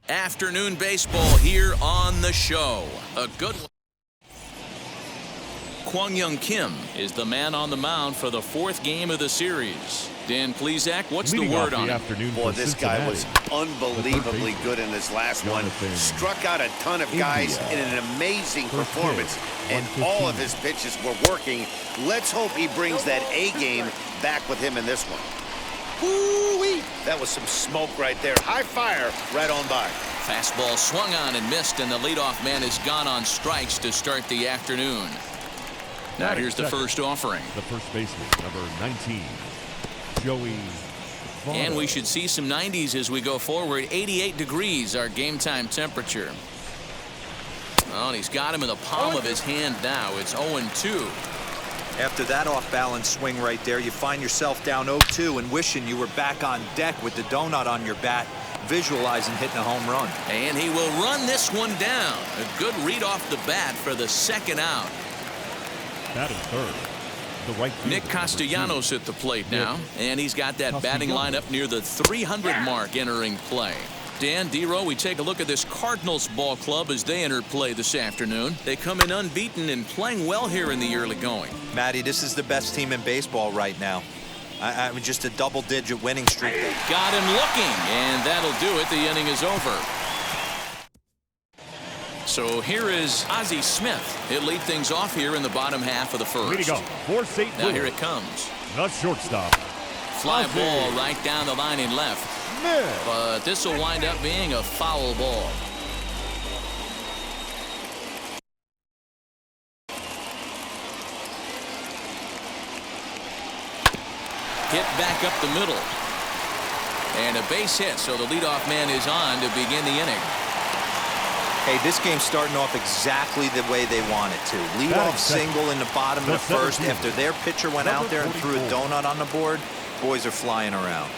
Afternoon baseball here on the show. A good one. Kwang-Young Kim is the man on the mound for the fourth game of the series. Dan Plesac, what's the word on him? Boy, this guy was unbelievably good in his last one. Struck out a ton of guys in an amazing performance, and all of his pitches were working. Let's hope he brings that A game back with him in this one. Woo-wee! That was some smoke right there. High fire right on by. Fastball swung on and missed, and the leadoff man is gone on strikes to start the afternoon. Now here's the first offering. The first baseman, number 19, Joey. And we should see some 90s as we go forward. 88 degrees, our game time temperature. Oh, and he's got him in the palm of his hand now. It's 0-2. After that off-balance swing right there, you find yourself down 0-2 and wishing you were back on deck with the donut on your bat, visualizing hitting a home run. And he will run this one down. A good read off the bat for the second out. Batting third, the right Nick Castellanos at the plate now, and he's got that batting lineup near the 300 mark entering play. Dan, D-Row, we take a look at this Cardinals ball club as they enter play this afternoon. They come in unbeaten and playing well here in the early going. Matty, this is the best team in baseball right now. I mean, just a double-digit winning streak. Got him looking, and that'll do it. The inning is over. So here is Ozzie Smith. He'll lead things off here in the bottom half of the first. Way to go. Now here it comes. The shortstop. Fly ball right down the line in left. But this will wind up being a foul ball. Hit back up the middle. And a base hit, so the leadoff man is on to begin the inning. Hey, this game's starting off exactly the way they want it to. Leadoff single in the bottom of the first after their pitcher went out there and threw a donut on the board. Boys are flying around.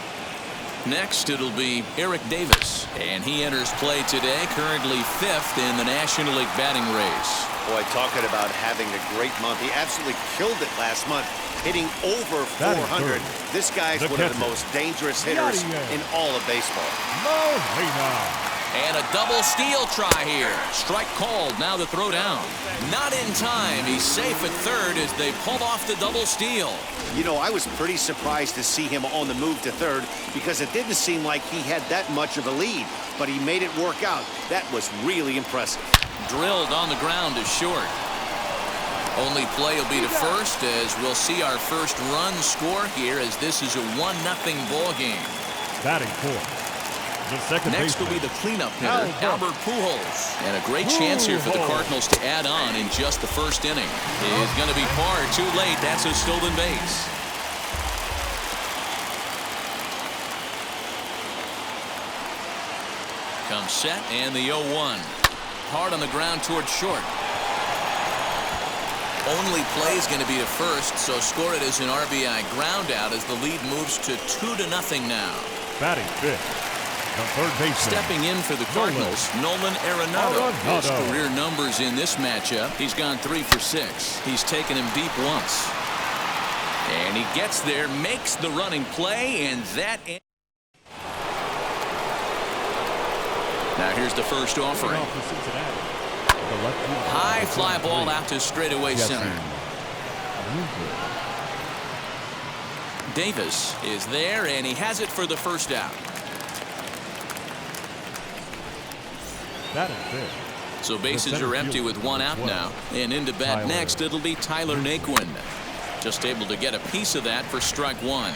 Next, it'll be Eric Davis, and he enters play today, currently 5th in the National League batting race. Boy, talking about having a great month. He absolutely killed it last month, hitting over 400. This guy's one of the most dangerous hitters in all of baseball. And a double steal try here. Strike called. Now the throw down. Not in time. He's safe at third as they pull off the double steal. You know, I was pretty surprised to see him on the move to third because it didn't seem like he had that much of a lead, but he made it work out. That was really impressive. Drilled on the ground to short. Only play will be to first as we'll see our first run score here as this is a 1-0 ball game. Batting fourth. Next will be the cleanup hitter, Albert Pujols. And a great chance here for the Cardinals to add on in just the first inning. Is going to be far too late. That's a stolen base. Comes set and the 0-1. Hard on the ground towards short. Only play is going to be to first, so score it as an RBI ground out as the lead moves to 2-0 now. Batting fifth. Stepping in for the Cardinals, Nolan Ronaldo. His career numbers in this matchup, he's gone 3 for 6. He's taken him deep once. And he gets there, makes the running play, and that... Now here's the first offering. High fly ball out to straightaway center. Davis is there, and he has it for the first out. So bases are empty with 1 out now. And into bat next, it'll be Tyler Naquin. Just able to get a piece of that for strike 1.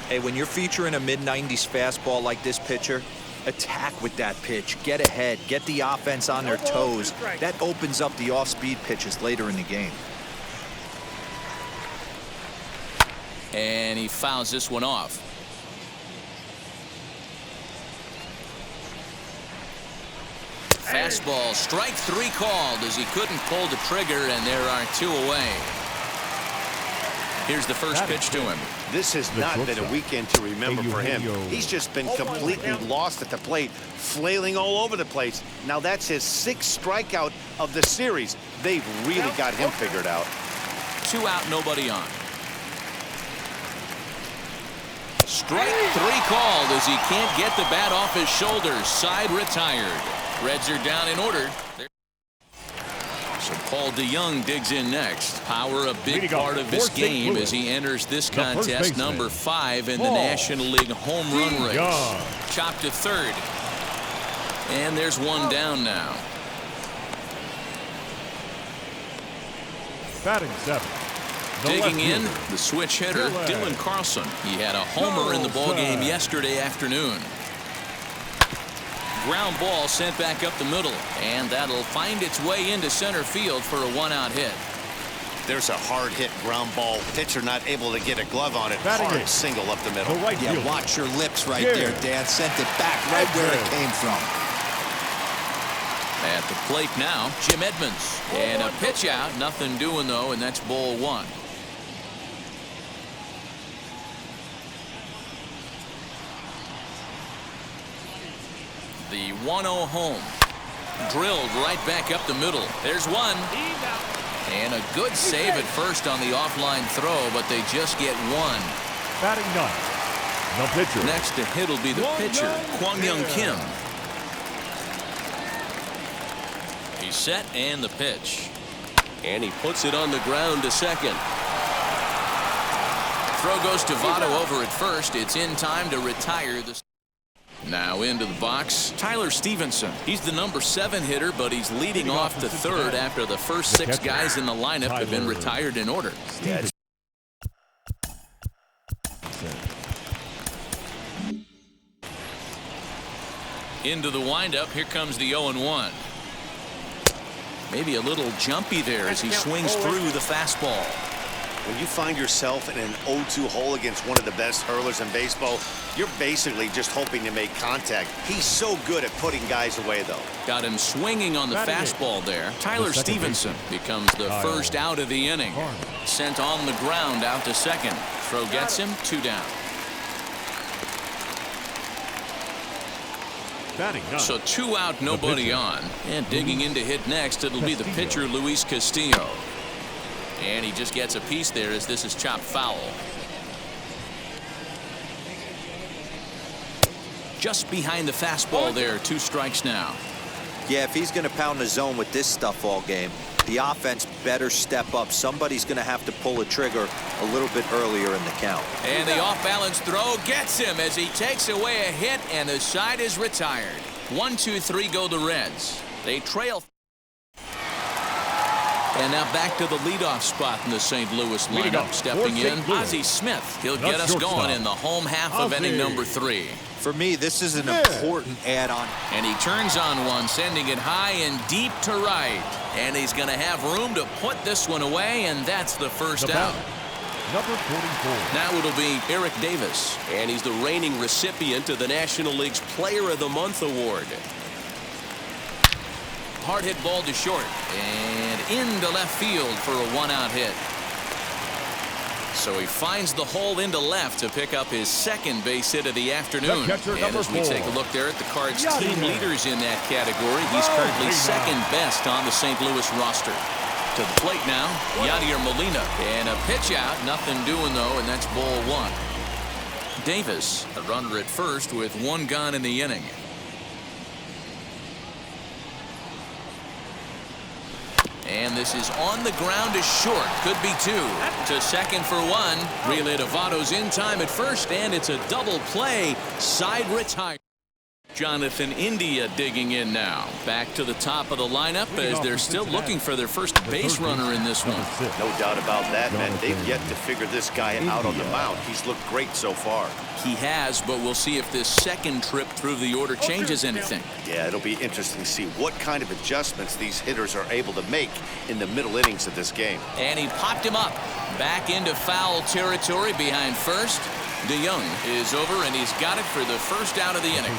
Hey, when you're featuring a mid-90s fastball like this pitcher, attack with that pitch. Get ahead. Get the offense on their toes. That opens up the off-speed pitches later in the game. And he fouls this one off. Fastball, strike 3 called as he couldn't pull the trigger, and there are 2 away. Here's the first pitch to him. This has not been a weekend to remember for him. He's just been completely lost at the plate, flailing all over the place. Now that's his 6th strikeout of the series. They've really got him figured out. 2 out, nobody on. Strike three called as he can't get the bat off his shoulders. Side retired. Reds are down in order. So Paul DeYoung digs in next. Power a big part of this game as he enters this contest, number 5 in the National League home run race. Chopped to third. And there's one down now. Batting 7. Digging in, the switch hitter, Dylan Carlson. He had a homer in the ballgame yesterday afternoon. Ground ball sent back up the middle, and that'll find its way into center field for a one-out hit. There's a hard hit ground ball. Pitcher not able to get a glove on it. Hard single up the middle. Yeah, watch your lips right there, Dan. Sent it back right where it came from. At the plate now, Jim Edmonds. And a pitch out. Nothing doing, though, and that's ball 1. The 1-0 home. Drilled right back up the middle. There's one. And a good save at first on the offline throw, but they just get one. Batting 9. The pitcher. Next to hit will be the pitcher, Kwang Young Kim. He's set and the pitch. And he puts it on the ground to second. Throw goes to Votto over at first. It's in time to retire the. Now into the box, Tyler Stevenson. He's the number 7 hitter, but he's leading off the third after the first 6 guys in the lineup have been retired in order. Into the windup, here comes the 0-1. Maybe a little jumpy there as he swings through the fastball. When you find yourself in an 0-2 hole against one of the best hurlers in baseball, you're basically just hoping to make contact. He's so good at putting guys away, though. Got him swinging on the fastball there. Tyler Stevenson becomes the first out of the inning. Sent on the ground out to second. Throw gets him, 2 down. So 2 out, nobody on. And digging in to hit next, it'll be the pitcher, Luis Castillo. And he just gets a piece there as this is chopped foul. Just behind the fastball there, 2 strikes now. Yeah, if he's going to pound the zone with this stuff all game, the offense better step up. Somebody's going to have to pull a trigger a little bit earlier in the count. And the off-balance throw gets him as he takes away a hit, and the side is retired. 1-2-3 go the Reds. They trail. And now back to the leadoff spot in the St. Louis lineup. Stepping in, Ozzie Smith. He'll get us going in the home half of inning number 3. For me, this is an important add-on. And he turns on one, sending it high and deep to right. And he's going to have room to put this one away, and that's the first out. Number 44. Now it'll be Eric Davis. And he's the reigning recipient of the National League's Player of the Month award. Hard hit ball to short and into left field for a 1-out hit. So he finds the hole into left to pick up his second base hit of the afternoon. And as we take a look there at the Cards team leaders in that category, he's currently second best on the St. Louis roster. To the plate now, Yadier Molina. And a pitch out, nothing doing though, and that's ball 1. Davis, a runner at first with 1 gone in the inning. And this is on the ground to short. Could be 2. To second for 1. Relay to Votto's in time at first, and it's a double play. Side retire. Jonathan India digging in now. Back to the top of the lineup as they're still looking for their first base runner in this one. No doubt about that, man. They've yet to figure this guy out on the mound. He's looked great so far. He has, but we'll see if this second trip through the order changes anything. Yeah, it'll be interesting to see what kind of adjustments these hitters are able to make in the middle innings of this game. And he popped him up. Back into foul territory behind first. DeYoung is over, and he's got it for the first out of the inning. Number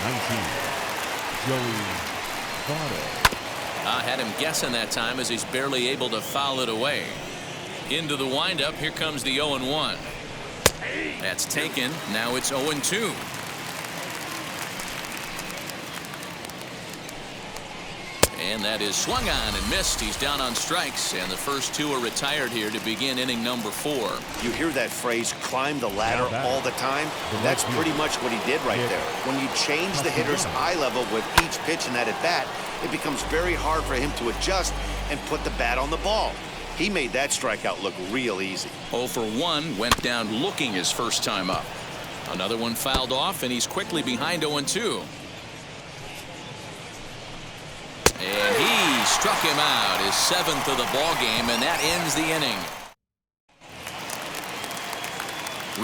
19, Joey Votto. I had him guessing that time as he's barely able to foul it away. Into the windup, here comes the 0-1. That's taken. Now it's 0-2. And that is swung on and missed. He's down on strikes, and the first two are retired here to begin inning number 4. You hear that phrase, climb the ladder, all the time? That's pretty much what he did right there. When you change the hitter's eye level with each pitch in that at-bat, it becomes very hard for him to adjust and put the bat on the ball. He made that strikeout look real easy. 0 for 1, went down looking his first time up. Another one fouled off, and he's quickly behind 0-2. And he struck him out, his 7th of the ball game, and that ends the inning.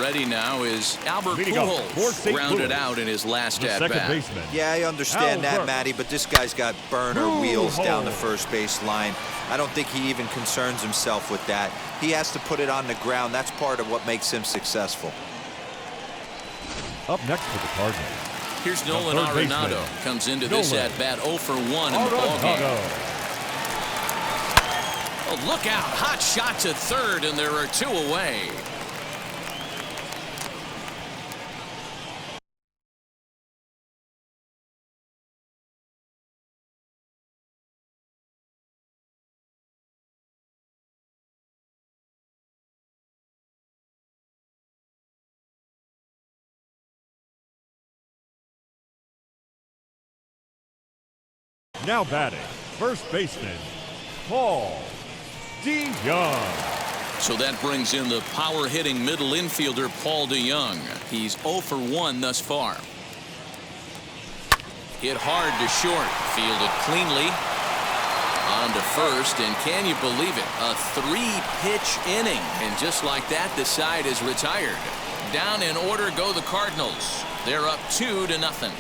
Ready now is Albert Pujols, rounded out in his last at-bat. Yeah, I understand that, Matty, but this guy's got burner wheels down the first base line. I don't think he even concerns himself with that. He has to put it on the ground. That's part of what makes him successful. Up next for the Cardinals. Here's Nolan Ronaldo. Comes into this at-bat 0 for 1 in the ballgame. Oh, look out. Hot shot to third, and there are 2 away. Now batting, first baseman, Paul DeYoung. So that brings in the power-hitting middle infielder, Paul DeYoung. He's 0 for 1 thus far. Hit hard to short, fielded cleanly. On to first, and can you believe it? A 3-pitch inning, and just like that, the side is retired. Down in order go the Cardinals. They're up 2-0.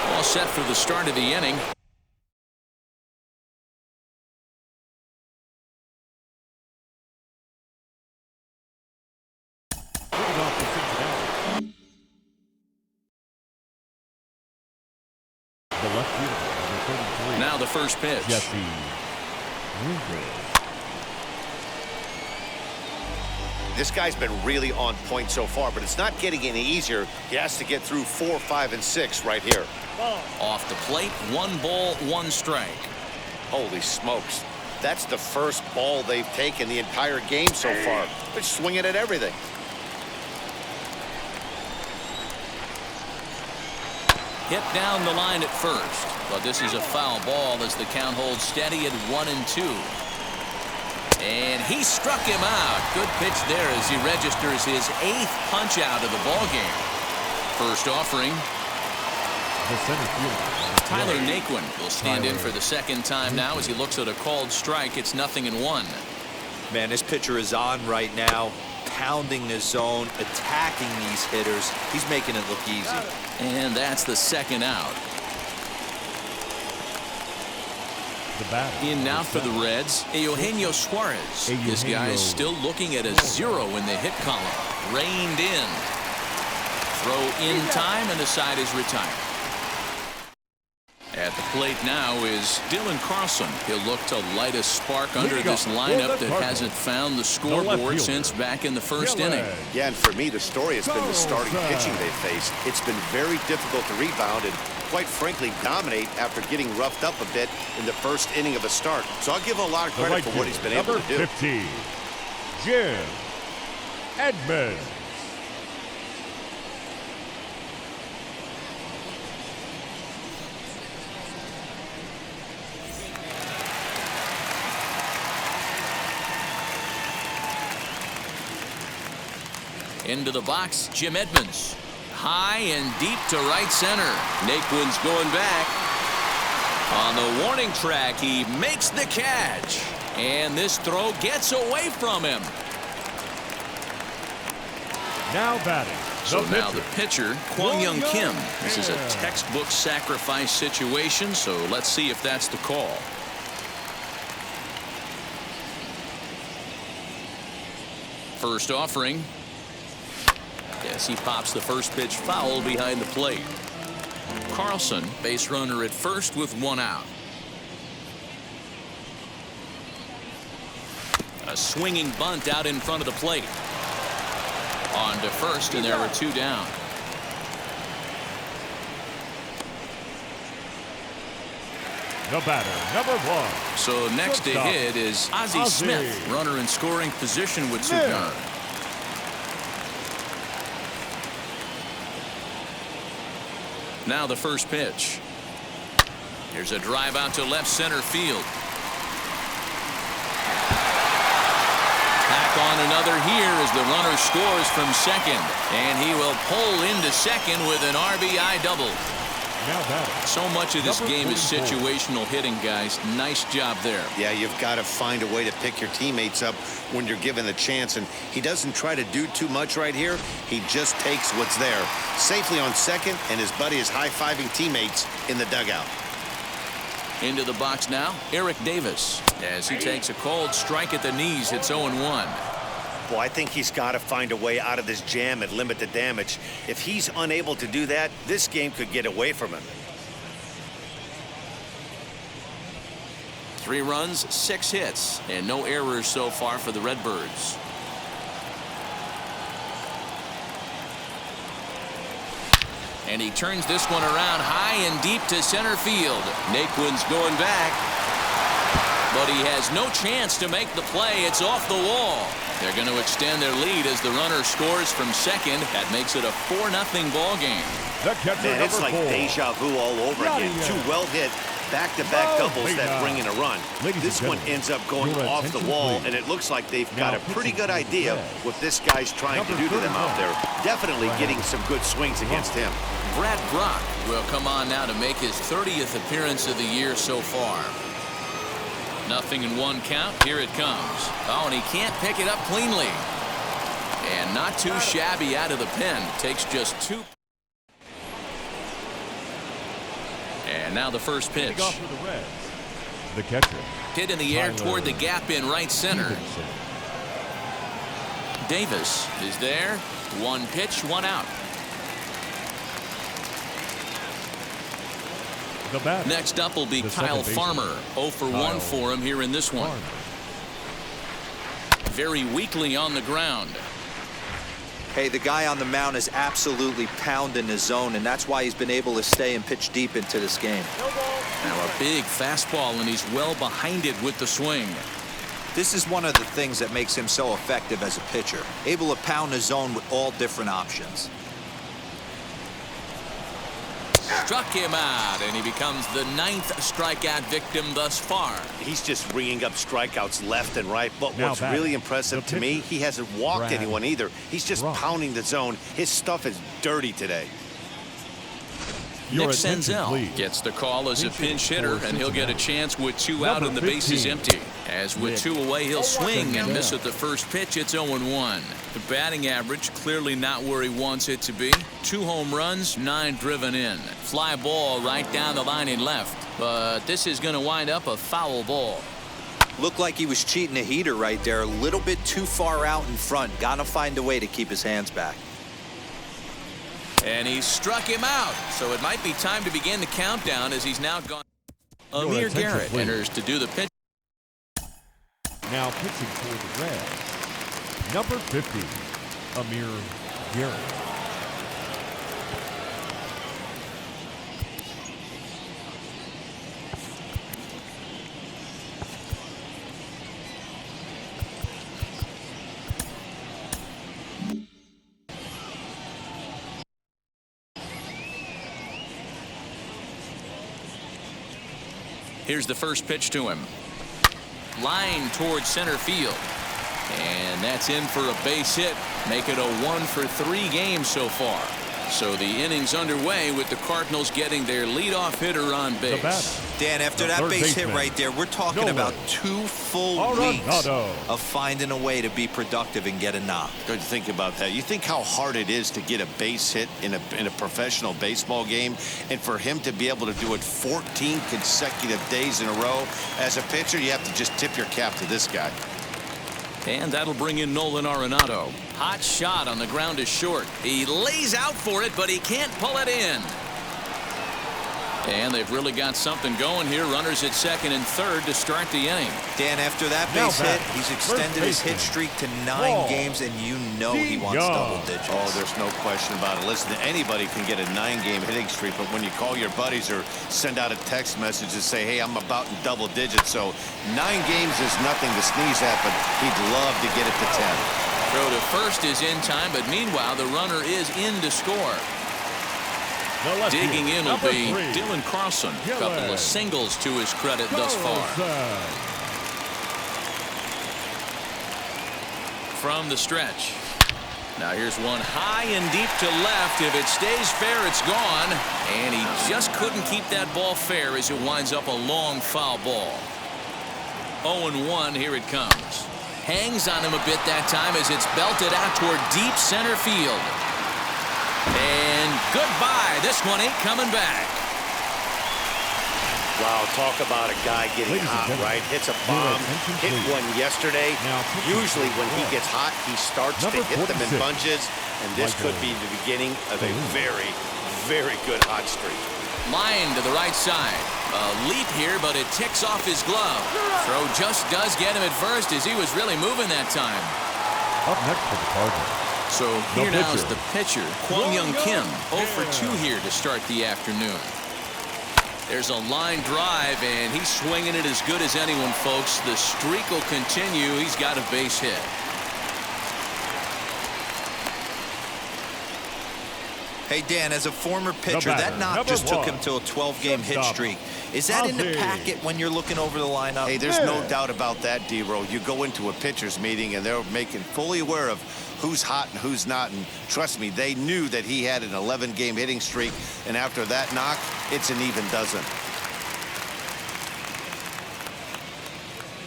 All set for the start of the inning. Now the first pitch. This guy's been really on point so far, but it's not getting any easier. He has to get through 4, 5, and 6 right here. Off the plate, 1 ball, 1 strike. Holy smokes. That's the first ball they've taken the entire game so far. They're swinging at everything. Hit down the line at first, but this is a foul ball as the count holds steady at 1-2. And he struck him out. Good pitch there as he registers his 8th punch out of the ball game. First offering. Tyler Naquin will stand in for the second time now as he looks at a called strike. It's 0-1. Man, this pitcher is on right now, pounding the zone, attacking these hitters. He's making it look easy. And that's the second out. In now for the Reds, Eugenio Suarez. This guy's still looking at a 0 in the hit column. Reined in. Throw in time, and the side is retired. At the plate now is Dylan Carlson. He'll look to light a spark under this lineup that hasn't found the scoreboard since back in the first inning. Yeah, and for me, the story has been the starting pitching they faced. It's been very difficult to rebound and, quite frankly, dominate after getting roughed up a bit in the first inning of a start. So I'll give him a lot of credit for what he's been able to do. 15, Jim Edmonds. Into the box, Jim Edmonds. High and deep to right center. Naquin's going back. On the warning track, he makes the catch. And this throw gets away from him. Now batting. So now the pitcher, Kwang Young Kim. This is a textbook sacrifice situation, so let's see if that's the call. First offering. Yes, he pops the first pitch foul behind the plate. Carlson, base runner at first with 1 out. A swinging bunt out in front of the plate. On to first, and there are 2 down. The batter, number 1. So next to Shortstop, hit is Ozzie Smith, runner in scoring position with 2 guns. Now the first pitch. Here's a drive out to left center field. Back on another here as the runner scores from second. And he will pull into second with an RBI double. So much of this game is situational hitting, guys. Nice job there. Yeah, you've got to find a way to pick your teammates up when you're given the chance, and he doesn't try to do too much right here. He just takes what's there. Safely on second, and his buddy is high-fiving teammates in the dugout. Into the box now, Eric Davis. As he takes a cold strike at the knees, hits 0-1. Well, I think he's got to find a way out of this jam and limit the damage. If he's unable to do that, this game could get away from him. 3 runs, 6 hits, and no errors so far for the Redbirds. And he turns this one around high and deep to center field. Naquin's going back, but he has no chance to make the play. It's off the wall. They're going to extend their lead as the runner scores from second. That makes it a 4-0 ball game. Man, it's like deja vu all over again. 2 well hit back-to-back doubles that bring in a run. This one ends up going off the wall, and it looks like they've got a pretty good idea what this guy's trying to do to them out there. Definitely getting some good swings against him. Brad Brock will come on now to make his 30th appearance of the year so far. 0-1 count. Here it comes. Oh, and he can't pick it up cleanly. And not too shabby out of the pen. Takes just 2. And now the first pitch. The catcher. Hit in the air toward the gap in right center. Stevenson. Davis is there. 1 pitch, 1 out. Next up will be Kyle Farmer. 0 for 1 for him here in this one. Very weakly on the ground. Hey, the guy on the mound is absolutely pounding his zone, and that's why he's been able to stay and pitch deep into this game. Now a big fastball, and he's well behind it with the swing. This is one of the things that makes him so effective as a pitcher, able to pound his zone with all different options. Struck him out, and he becomes the 9th strikeout victim thus far. He's just ringing up strikeouts left and right, but what's really impressive to me, he hasn't walked anyone either. He's just pounding the zone. His stuff is dirty today. Nick Senzel gets the call as a pinch hitter, and he'll get a chance with 2 out and the bases empty. As with 2 away, he'll swing and miss at the first pitch. It's 0-1. The batting average clearly not where he wants it to be. 2 home runs, 9 driven in. Fly ball right down the line in left, but this is going to wind up a foul ball. Looked like he was cheating a heater right there, a little bit too far out in front. Got to find a way to keep his hands back. And he struck him out, so it might be time to begin the countdown as he's now gone. Amir Garrett enters to do the pitch. Now pitching for the Reds, number 50, Amir Garrett. Here's the first pitch to him. Line towards center field. And that's in for a base hit. Make it a 1 for 3 game so far. So the inning's underway with the Cardinals getting their leadoff hitter on base. Dan, after that base hit right there, we're talking about 2 full weeks of finding a way to be productive and get a knock. Good to think about that. You think how hard it is to get a base hit in a professional baseball game, and for him to be able to do it 14 consecutive days in a row. As a pitcher, you have to just tip your cap to this guy. And that'll bring in Nolan Ronaldo. Hot shot on the ground is short. He lays out for it, but he can't pull it in. And they've really got something going here. Runners at second and third to start the inning. Dan, after that base hit, he's extended his hit streak to 9 games, and you know he wants double digits. Oh, there's no question about it. Listen, anybody can get a 9-game hitting streak, but when you call your buddies or send out a text message and say, hey, I'm about in double digits, so 9 games is nothing to sneeze at, but he'd love to get it to 10. Throw to first is in time, but meanwhile, the runner is in to score. Digging in will be Dylan Carlson. A couple of singles to his credit thus far. From the stretch. Now here's one high and deep to left. If it stays fair, it's gone. And he just couldn't keep that ball fair as it winds up a long foul ball. 0-1, here it comes. Hangs on him a bit that time as it's belted out toward deep center field. And goodbye. This one ain't coming back. Wow, talk about a guy getting hot, right? Hits a bomb, hit one yesterday. Usually when he gets hot, he starts to hit them in bunches, and this could be the beginning of a very, very good hot streak. Line to the right side. A leap here, but it ticks off his glove. Throw just does get him at first as he was really moving that time. Up next for the Cardinals. So here now is the pitcher, Kwang Young Kim, 0 for 2 here to start the afternoon. There's a line drive, and he's swinging it as good as anyone, folks. The streak will continue. He's got a base hit. Hey, Dan, as a former pitcher, that knock just took him to a 12-game hit streak. Is that in the packet when you're looking over the lineup? Hey, there's no doubt about that, D-Row. You go into a pitcher's meeting, and they're making fully aware of who's hot and who's not. And trust me, they knew that he had an 11-game hitting streak. And after that knock, it's an even dozen.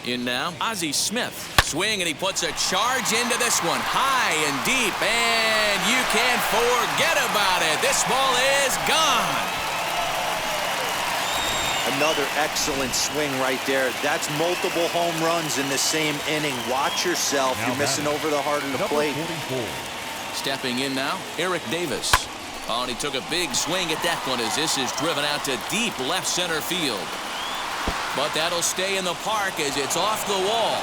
In now, Ozzie Smith. Swing, and he puts a charge into this one. High and deep, and you can't forget about it. This ball is gone. Another excellent swing right there. That's multiple home runs in the same inning. Watch yourself. You're missing over the heart of the plate. Stepping in now, Eric Davis. Oh, and he took a big swing at that one as this is driven out to deep left center field. But that'll stay in the park as it's off the wall.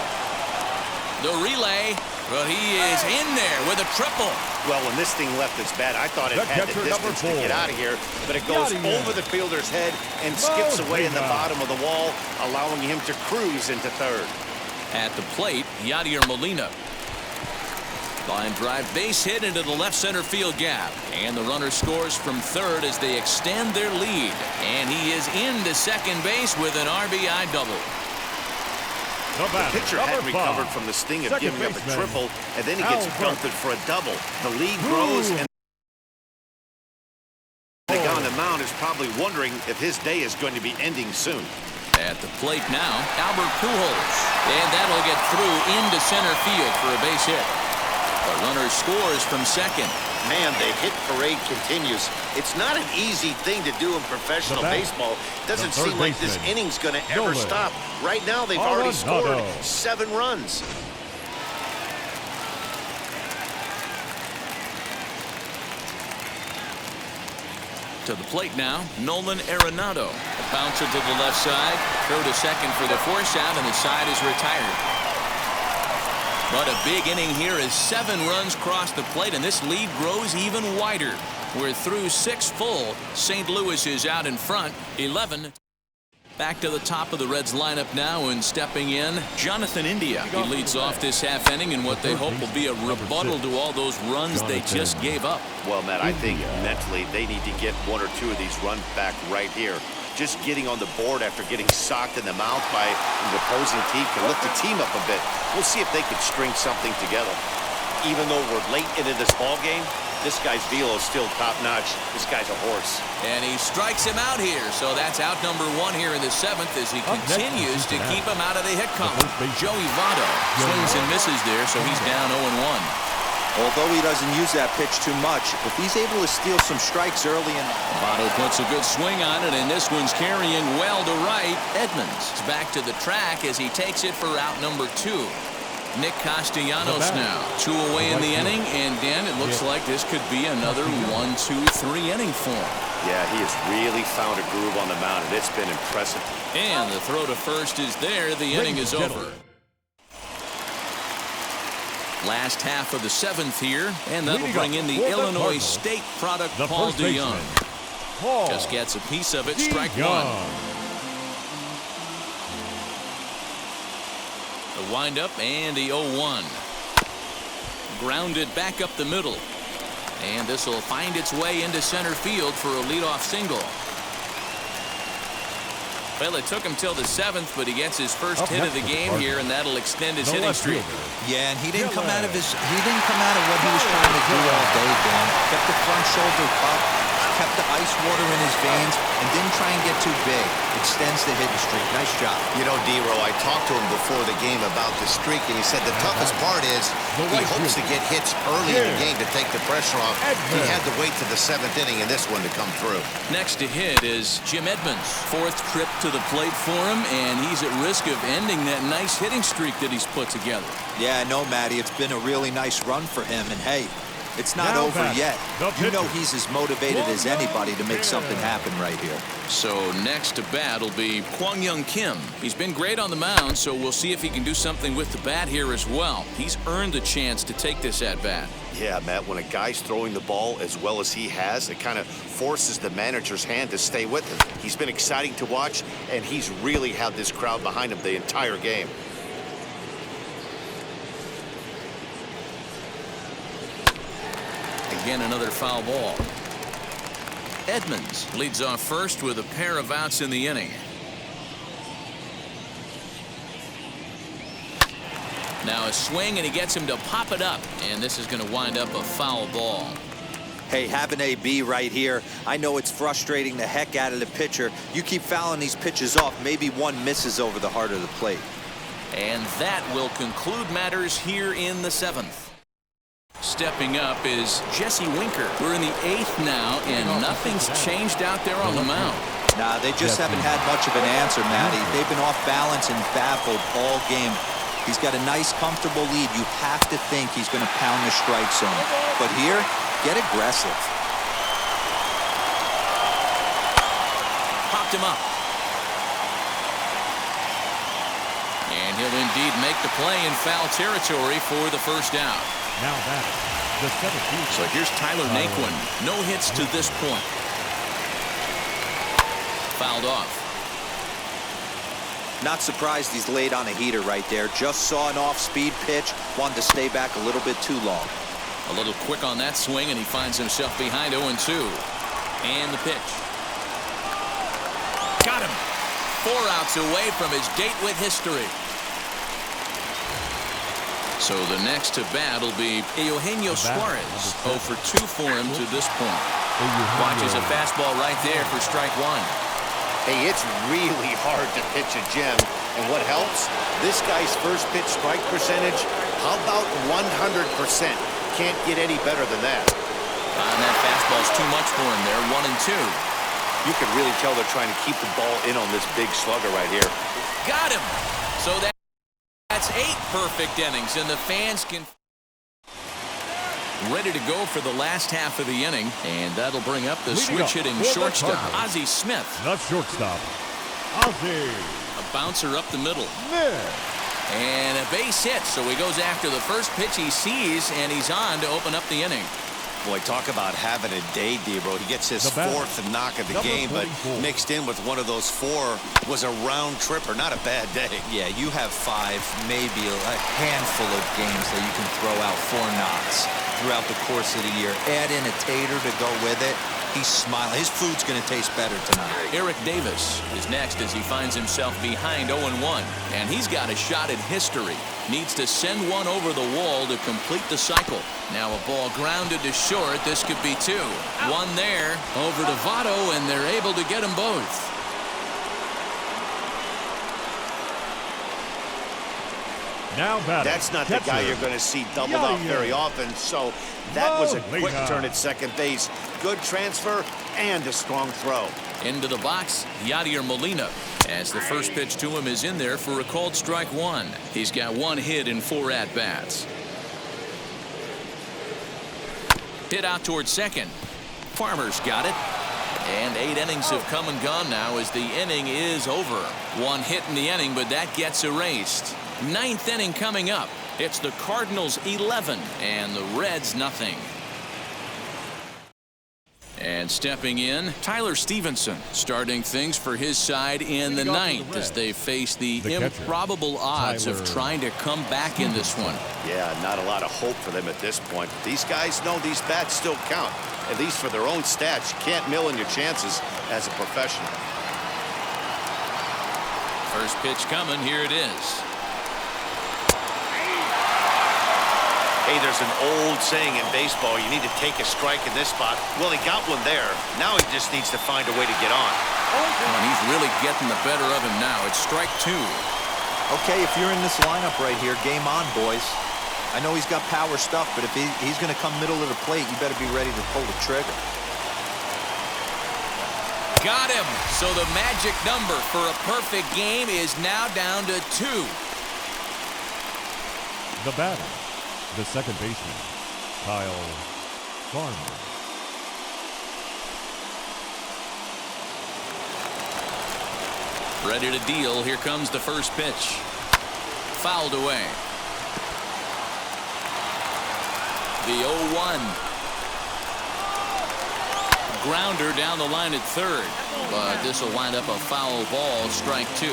The relay, well, he is in there with a triple. Well, when this thing left its bat, I thought it had the distance to get out of here, but it goes over the fielder's head and skips away in the bottom of the wall, allowing him to cruise into third. At the plate, Yadier Molina. Line drive, base hit into the left center field gap. And the runner scores from third as they extend their lead. And he is into second base with an RBI double. The pitcher had recovered from the sting of giving up a triple, and then he gets belted for a double. The lead grows, and the guy on the mound is probably wondering if his day is going to be ending soon. At the plate now, Albert Pujols. And that'll get through into center field for a base hit. The runner scores from second. Man, the hit parade continues. It's not an easy thing to do in professional baseball. It doesn't seem like this inning's going to ever stop. Right now, they've already scored 7 runs. To the plate now, Nolan Ronaldo. A bouncer to the left side. Throw to second for the force out, and the side is retired. But a big inning here as 7 runs cross the plate, and this lead grows even wider. We're through 6 full. St. Louis is out in front, 11. Back to the top of the Reds lineup now, and stepping in, Jonathan India. He leads off this half inning in what they hope will be a rebuttal to all those runs they just gave up. Well, Matt, I think mentally they need to get 1 or 2 of these runs back right here. Just getting on the board after getting socked in the mouth by the opposing team can lift the team up a bit. We'll see if they can string something together. Even though we're late into this ball game, this guy's velo is still top-notch. This guy's a horse. And he strikes him out here, so that's out number 1 here in the 7th as he continues to keep him out of the hit column. Joey Votto swings and misses there, so he's down 0-1. Although he doesn't use that pitch too much, if he's able to steal some strikes early in... Votto puts a good swing on it, and this one's carrying well to right. Edmonds is back to the track as he takes it for out number 2. Nick Castellanos now. 2 away in the inning, and Dan, it looks like this could be another 1-2-3 inning for him. Yeah, he has really found a groove on the mound, and it's been impressive. And the throw to first is there. The inning is over. Last half of the seventh here, and that'll bring in the Illinois State product, Paul DeYoung. Just gets a piece of it, strike one. The windup and the 0-1. Grounded back up the middle. And this will find its way into center field for a leadoff single. Well, it took him till the seventh, but he gets his first hit of the game here, and that'll extend his hitting streak. Yeah, and he didn't come out of what he was trying to do all day, Dan. Kept the front shoulder up, kept the ice water in his veins, and didn't try and get too big. Extends the hitting streak. Nice job. You know, D-Row, I talked to him before the game about the streak, and he said the toughest part is he hopes to get hits early in the game to take the pressure off. He had to wait to the seventh inning in this one to come through. Next to hit is Jim Edmonds. Fourth trip to the plate for him, and he's at risk of ending that nice hitting streak that he's put together. Yeah, I know, Matty. It's been a really nice run for him, and hey, it's not over yet. You know he's as motivated as anybody to make something happen right here. So next to bat will be Kwang Young Kim. He's been great on the mound, so we'll see if he can do something with the bat here as well. He's earned a chance to take this at bat. Yeah, Matt, when a guy's throwing the ball as well as he has, it kind of forces the manager's hand to stay with him. He's been exciting to watch, and he's really had this crowd behind him the entire game. Again, another foul ball. Edmonds leads off first with a pair of outs in the inning. Now a swing, and he gets him to pop it up, and this is going to wind up a foul ball. Hey, have an AB right here. I know it's frustrating the heck out of the pitcher. You keep fouling these pitches off, maybe one misses over the heart of the plate. And that will conclude matters here in the seventh. Stepping up is Jesse Winker. We're in the eighth now, and nothing's changed out there on the mound. Nah, they just haven't had much of an answer, Matty. They've been off balance and baffled all game. He's got a nice, comfortable lead. You have to think he's going to pound the strike zone. But here, get aggressive. Popped him up. And he'll indeed make the play in foul territory for the first out. Now that the 17th. So here's Tyler Naquin. No hits to this point. Fouled off. Not surprised he's laid on a heater right there. Just saw an off-speed pitch. Wanted to stay back a little bit too long. A little quick on that swing, and he finds himself behind 0-2. And the pitch. Got him. 4 outs away from his date with history. So the next to bat will be Eugenio Suarez. 0 for 2 for him to this point. Watches a fastball right there for strike one. Hey, it's really hard to pitch a gem. And what helps? This guy's first pitch strike percentage, how about 100%? Can't get any better than that. And that fastball's too much for him there. 1-2. You can really tell they're trying to keep the ball in on this big slugger right here. Got him. So that's 8 perfect innings, and the fans can ready to go for the last half of the inning, and that'll bring up the switch-hitting shortstop, Ozzie Smith. The shortstop, Ozzie. A bouncer up the middle. And a base hit, so he goes after the first pitch he sees, and he's on to open up the inning. Boy, talk about having a day, Debro. He gets his 4th knock of the game, but mixed in with one of those 4 was a round tripper. Not a bad day. Yeah, you have 5, maybe a handful of games that you can throw out 4 knocks throughout the course of the year. Add in a tater to go with it. He's smiling. His food's going to taste better tonight. Eric Davis is next as he finds himself behind 0-1. And he's got a shot at history. Needs to send one over the wall to complete the cycle. Now a ball grounded to short. This could be 2. One there over to Votto, and they're able to get them both. Now batting. That's not the guy you're going to see doubled off very often, so that was a quick turn at second base. Good transfer and a strong throw. Into the box, Yadier Molina, as the first pitch to him is in there for a called strike 1. He's got 1 hit in 4 at-bats. Hit out towards second. Farmer's got it. And 8 innings have come and gone now as the inning is over. 1 hit in the inning, but that gets erased. 9th inning coming up. It's the Cardinals 11 and the Reds nothing. And stepping in, Tyler Stevenson starting things for his side in the 9th as they face the improbable odds of trying to come back in this one. Yeah, not a lot of hope for them at this point. But these guys know these bats still count, at least for their own stats. You can't mill in your chances as a professional. First pitch coming. Here it is. Hey, there's an old saying in baseball, you need to take a strike in this spot. Well, he got one there. Now he just needs to find a way to get on. And he's really getting the better of him now. It's strike 2. Okay, if you're in this lineup right here, game on, boys. I know he's got power stuff, but if he's going to come middle of the plate, you better be ready to pull the trigger. Got him. So the magic number for a perfect game is now down to 2. The batter, the second baseman, Carlson. Ready to deal. Here comes the first pitch. Fouled away. The 0-1. Grounder down the line at third. But this will wind up a foul ball. Strike 2.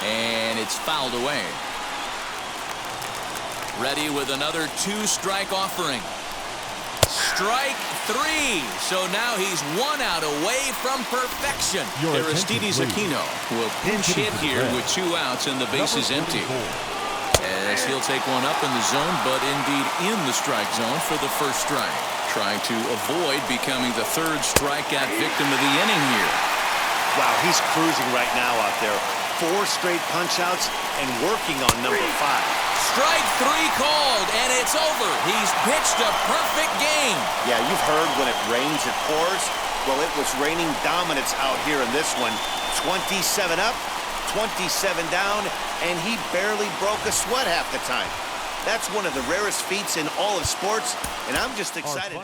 And it's fouled away. Ready with another 2-strike offering. Strike 3. So now he's 1 out away from perfection. Aristides Aquino will pinch hit here with 2 outs and the base is empty. As he'll take one up in the zone, but indeed in the strike zone for the first strike. Trying to avoid becoming the 3rd strikeout victim of the inning here. Wow, he's cruising right now out there. 4 straight punch-outs and working on number 5. Strike 3 called, and it's over. He's pitched a perfect game. Yeah, you've heard when it rains, it pours. Well, it was raining dominance out here in this one. 27 up, 27 down, and he barely broke a sweat half the time. That's one of the rarest feats in all of sports, and I'm just excited.